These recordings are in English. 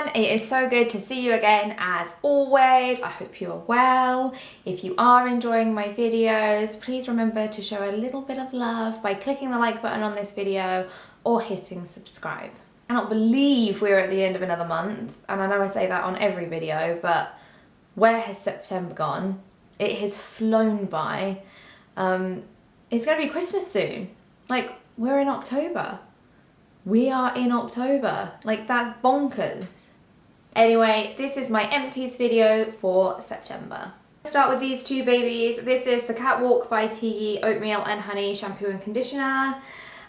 everyone, it is so good to see you again as always. I hope you are well. If you are enjoying my videos, please remember to show a little bit of love by clicking the like button on this video or hitting subscribe. I cannot believe we're at the end of another month, and I know I say that on every video, but where has September gone? It has flown by. It's going to be Christmas soon. Like, we're in October. We are in October. Like, that's bonkers. Anyway, this is my empties video for September. Let's start with these two babies. This is the Catwalk by Tigi Oatmeal and Honey Shampoo and Conditioner.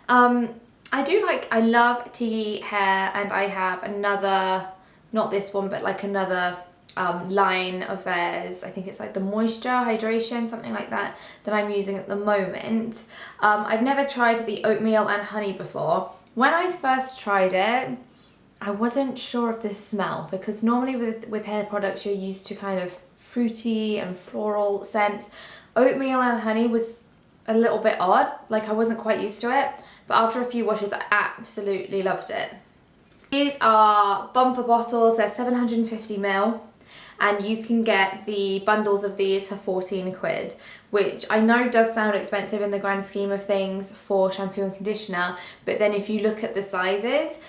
I love Tigi hair, and I have another, not this one, but like another line of theirs. I think it's like the moisture, hydration, something like that, that I'm using at the moment. I've never tried the oatmeal and honey before. When I first tried it, I wasn't sure of the smell, because normally with hair products you're used to kind of fruity and floral scents. Oatmeal and honey was a little bit odd, like I wasn't quite used to it, but after a few washes I absolutely loved it. These are bumper bottles, they're 750ml. And you can get the bundles of these for 14 quid, which I know does sound expensive in the grand scheme of things for shampoo and conditioner, but then if you look at the sizes,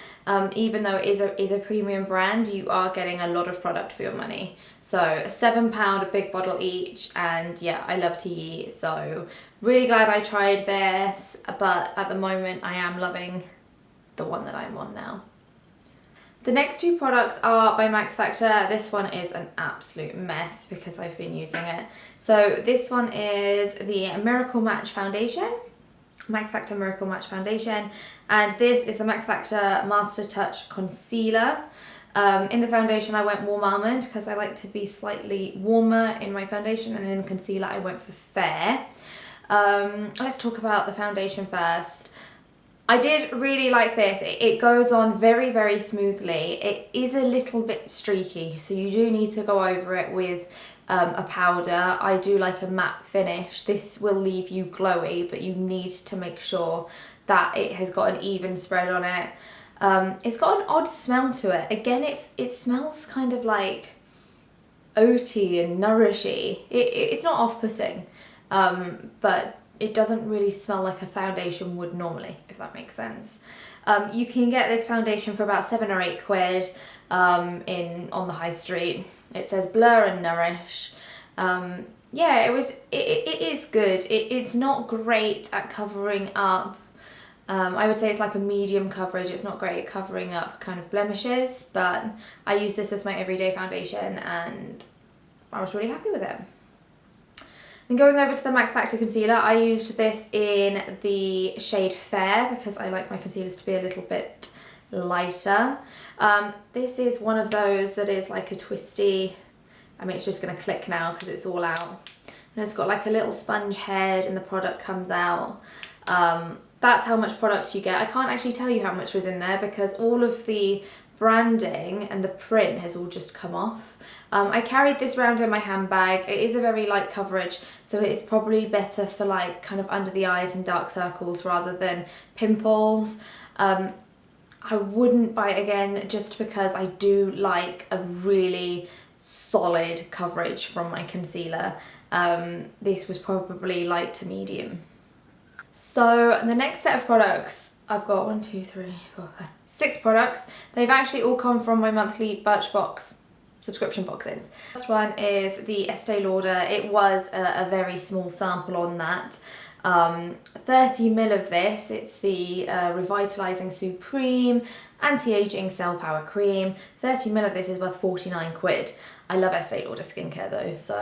even though it is a premium brand, you are getting a lot of product for your money. So £7 a big bottle each, and yeah, I love Tigi, so really glad I tried this, but at the moment I am loving the one that I'm on now. The next two products are by Max Factor. This one is an absolute mess because I've been using it. So this one is the Miracle Match Foundation, Max Factor Miracle Match Foundation, and this is the Max Factor Master Touch Concealer. In the foundation I went Warm Almond because I like to be slightly warmer in my foundation, and in the concealer I went for Fair. Let's talk about the foundation first. I did really like this. It goes on very, very smoothly. It is a little bit streaky, so you do need to go over it with a powder. I do like a matte finish. This will leave you glowy, but you need to make sure that it has got an even spread on it. It's got an odd smell to it. Again, it smells kind of like oaty and nourishy. It's not off-putting, but it doesn't really smell like a foundation would normally, if that makes sense. You can get this foundation for about 7 or 8 quid on the high street. It says Blur and Nourish. Yeah, it is good. It's not great at covering up. I would say it's like a medium coverage. It's not great at covering up kind of blemishes, but I use this as my everyday foundation and I was really happy with it. Then going over to the Max Factor Concealer, I used this in the shade Fair because I like my concealers to be a little bit lighter. This is one of those that is like a twisty, I mean it's just going to click now because it's all out. And it's got like a little sponge head and the product comes out. That's how much product you get. I can't actually tell you how much was in there because all of the branding and the print has all just come off. I carried this around in my handbag. It is a very light coverage, so it's probably better for like kind of under the eyes and dark circles rather than pimples. I wouldn't buy it again just because I do like a really solid coverage from my concealer. This was probably light to medium. So the next set of products, I've got 1, 2, 3, 4, 5, 6 products. They've actually all come from my monthly Birchbox subscription boxes. First one is the Estee Lauder. It was a very small sample on that. 30ml of this. It's the Revitalising Supreme Anti-Aging Cell Power Cream. 30ml of this is worth 49 quid. I love Estee Lauder skincare though, so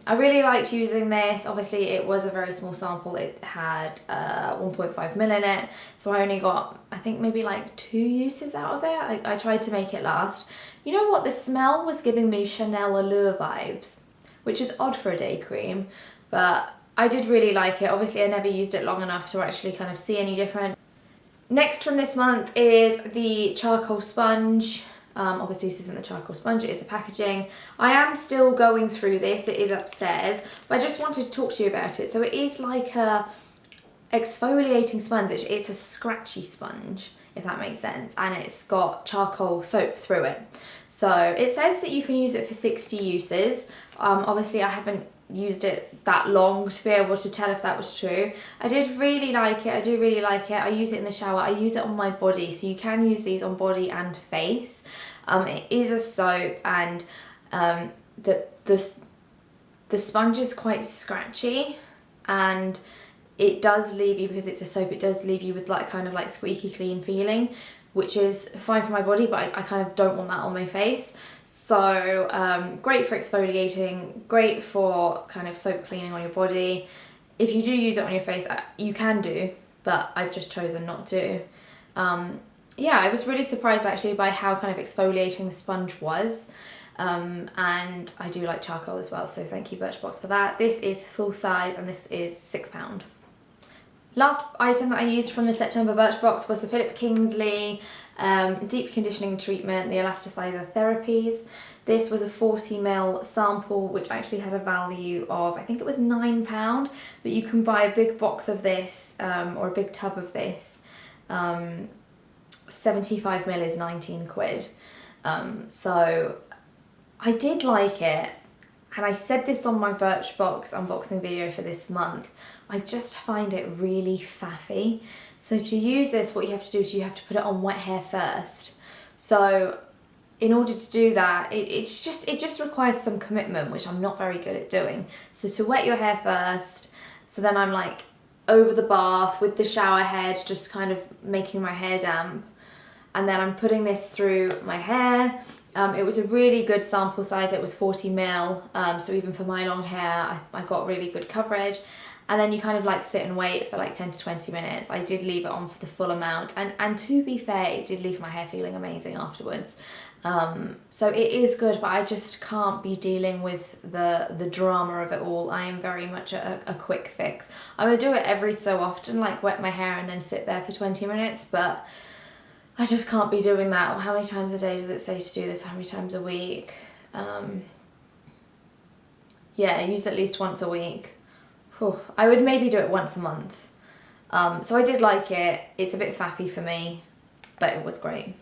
I really liked using this. Obviously it was a very small sample. It had 1.5ml in it, so I only got, I think maybe like 2 uses out of it. I tried to make it last. You know what, the smell was giving me Chanel Allure vibes, which is odd for a day cream, but I did really like it. Obviously I never used it long enough to actually kind of see any different. Next from this month is the charcoal sponge. Obviously this isn't the charcoal sponge, it is the packaging. I am still going through this, it is upstairs, but I just wanted to talk to you about it. So it is like a exfoliating sponge. It's a scratchy sponge. if that makes sense, and it's got charcoal soap through it. So it says that you can use it for 60 uses. Obviously I haven't used it that long to be able to tell if that was true. I did really like it. I do really like it. I use it in the shower. I use it on my body, so you can use these on body and face. It is a soap, and the sponge is quite scratchy, and it does leave you, because it's a soap, it does leave you with like kind of like squeaky clean feeling, which is fine for my body, but I kind of don't want that on my face. So great for exfoliating, great for kind of soap cleaning on your body. If you do use it on your face, you can do, but I've just chosen not to. Yeah, I was really surprised actually by how kind of exfoliating the sponge was. And I do like charcoal as well, so thank you Birchbox for that. This is full size and this is £6. Last item that I used from the September Birchbox was the Kingsley Deep Conditioning Treatment, the Elasticizer Therapies. This was a 40ml sample, which actually had a value of, I think it was £9, but you can buy a big box of this, or a big tub of this. 75ml is 19 quid. So I did like it, and I said this on my Birchbox unboxing video for this month. I just find it really faffy. So to use this, what you have to do is you have to put it on wet hair first. So in order to do that, it just requires some commitment, which I'm not very good at doing. So to wet your hair first, so then I'm like over the bath with the shower head, just kind of making my hair damp. And then I'm putting this through my hair. It was a really good sample size. It was 40ml, so even for my long hair, I got really good coverage. And then you kind of like sit and wait for like 10 to 20 minutes. I did leave it on for the full amount, and to be fair, it did leave my hair feeling amazing afterwards. So it is good, but I just can't be dealing with the drama of it all. I am very much a quick fix. I would do it every so often, like wet my hair and then sit there for 20 minutes, but I just can't be doing that. How many times a day does it say to do this? How many times a week? Yeah, use at least once a week. Whew. I would maybe do it once a month. So I did like it. It's a bit faffy for me, but it was great.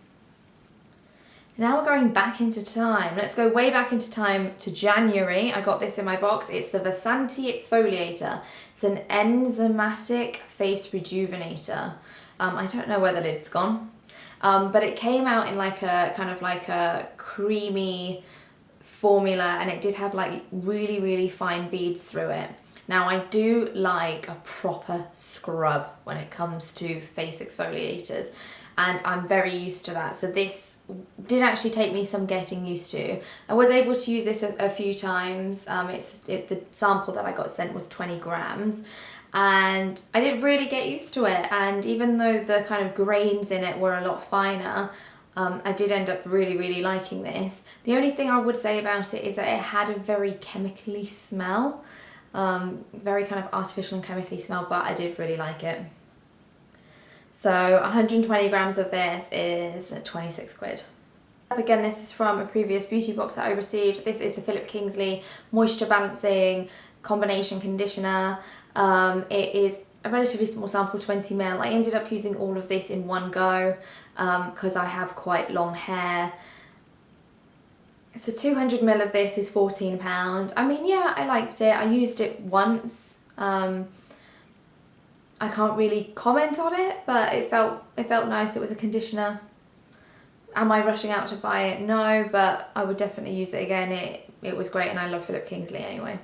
Now we're going back into time. Let's go way back into time to January. I got this in my box. It's the Vasanti Exfoliator. It's an enzymatic face rejuvenator. I don't know where the lid's gone. But it came out in like a kind of like a creamy formula, and it did have like really, really fine beads through it. Now I do like a proper scrub when it comes to face exfoliators, and I'm very used to that. So this did actually take me some getting used to. I was able to use this a few times. The sample that I got sent was 20 grams. And I did really get used to it, and even though the kind of grains in it were a lot finer, I did end up really, really liking this. The only thing I would say about it is that it had a very chemically smell, very kind of artificial and chemically smell, but I did really like it. So 120 grams of this is 26 quid. Again, this is from a previous beauty box that I received. This is the Kingsley Moisture Balancing Combination Conditioner. It is a relatively small sample, 20ml. I ended up using all of this in one go because I have quite long hair. So 200ml of this is £14. I mean, yeah, I liked it. I used it once. I can't really comment on it, but it felt nice. It was a conditioner. Am I rushing out to buy it? No, but I would definitely use it again. It was great, and I love Kingsley anyway.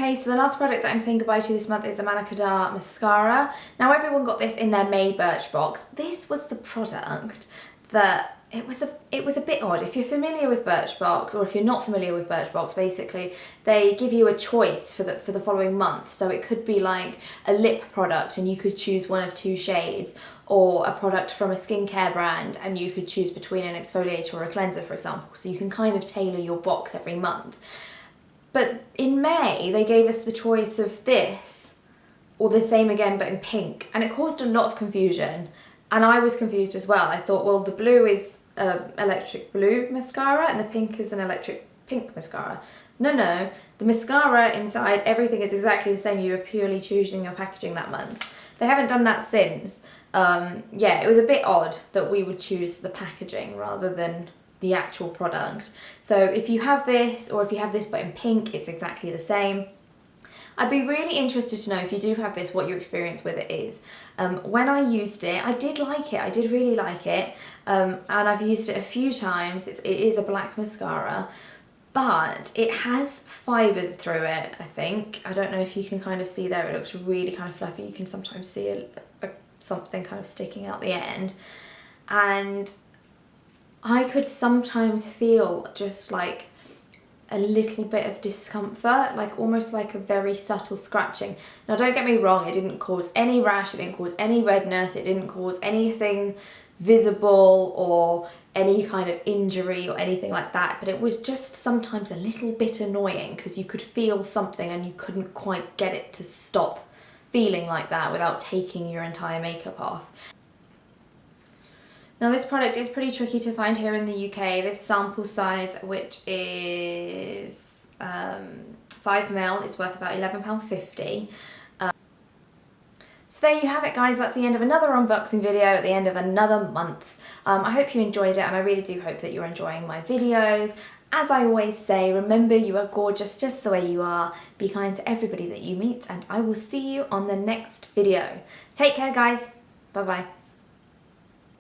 Okay, so the last product that I'm saying goodbye to this month is the Manna Kadar Mascara. Now everyone got this in their May Birchbox. This was the product that, it was a bit odd. If you're familiar with Birchbox, or if you're not familiar with Birchbox, basically they give you a choice for the following month. So it could be like a lip product and you could choose one of 2 shades, or a product from a skincare brand and you could choose between an exfoliator or a cleanser, for example. So you can kind of tailor your box every month. But in May, they gave us the choice of this, or the same again, but in pink. And it caused a lot of confusion. And I was confused as well. I thought, well, the blue is electric blue mascara, and the pink is an electric pink mascara. No, the mascara inside, everything is exactly the same. You are purely choosing your packaging that month. They haven't done that since. yeah, it was a bit odd that we would choose the packaging rather than the actual product. So if you have this, or if you have this but in pink, it's exactly the same. I'd be really interested to know, if you do have this, what your experience with it is. When I used it, I did like it. I did really like it. And I've used it a few times. It is a black mascara, but it has fibres through it, I think. I don't know if you can kind of see there. It looks really kind of fluffy. You can sometimes see something kind of sticking out the end. And I could sometimes feel just like a little bit of discomfort, like almost like a very subtle scratching. Now don't get me wrong, it didn't cause any rash, it didn't cause any redness, it didn't cause anything visible or any kind of injury or anything like that, but it was just sometimes a little bit annoying because you could feel something and you couldn't quite get it to stop feeling like that without taking your entire makeup off. Now this product is pretty tricky to find here in the UK. This sample size, which is 5ml, is worth about £11.50. So there you have it, guys. That's the end of another unboxing video at the end of another month. I hope you enjoyed it, and I really do hope that you're enjoying my videos. As I always say, remember, you are gorgeous just the way you are. Be kind to everybody that you meet, and I will see you on the next video. Take care, guys. Bye-bye.